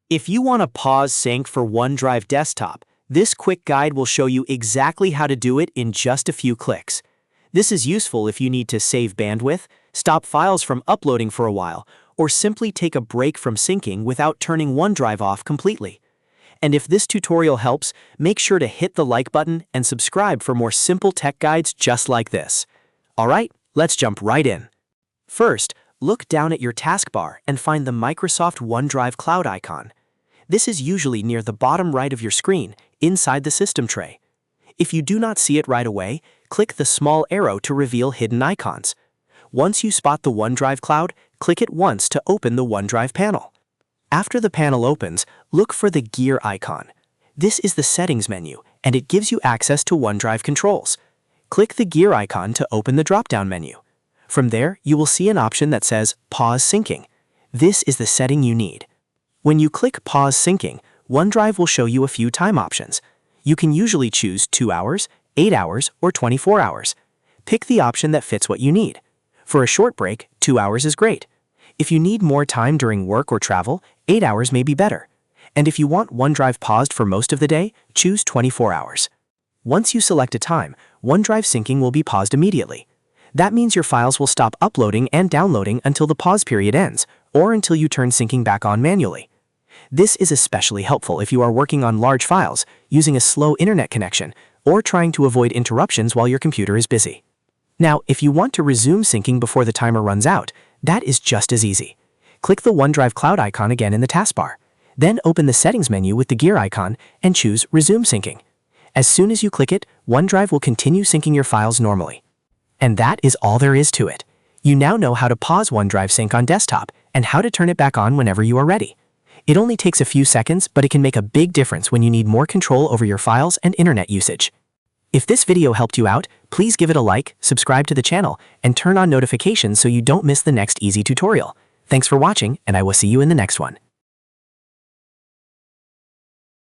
If you want to pause sync for OneDrive desktop, this quick guide will show you exactly how to do it in just a few clicks. This is useful if you need to save bandwidth, stop files from uploading for a while, or simply take a break from syncing without turning OneDrive off completely. And if this tutorial helps, make sure to hit the like button and subscribe for more simple tech guides just like this. Alright, let's jump right in. First, look down at your taskbar and find the Microsoft OneDrive Cloud icon. This is usually near the bottom right of your screen, inside the system tray. If you do not see it right away, click the small arrow to reveal hidden icons. Once you spot the OneDrive Cloud, click it once to open the OneDrive panel. After the panel opens, look for the gear icon. This is the settings menu, and it gives you access to OneDrive controls. Click the gear icon to open the drop-down menu. From there, you will see an option that says Pause Syncing. This is the setting you need. When you click Pause Syncing, OneDrive will show you a few time options. You can usually choose 2 hours, 8 hours, or 24 hours. Pick the option that fits what you need. For a short break, 2 hours is great. If you need more time during work or travel, 8 hours may be better. And if you want OneDrive paused for most of the day, choose 24 hours. Once you select a time, OneDrive syncing will be paused immediately. That means your files will stop uploading and downloading until the pause period ends, or until you turn syncing back on manually. This is especially helpful if you are working on large files, using a slow internet connection, or trying to avoid interruptions while your computer is busy. Now, if you want to resume syncing before the timer runs out, that is just as easy. Click the OneDrive Cloud icon again in the taskbar. Then open the settings menu with the gear icon and choose Resume Syncing. As soon as you click it, OneDrive will continue syncing your files normally. And that is all there is to it. You now know how to pause OneDrive sync on desktop and how to turn it back on whenever you are ready. It only takes a few seconds, but it can make a big difference when you need more control over your files and internet usage. If this video helped you out, please give it a like, subscribe to the channel, and turn on notifications so you don't miss the next easy tutorial. Thanks for watching, and I will see you in the next one.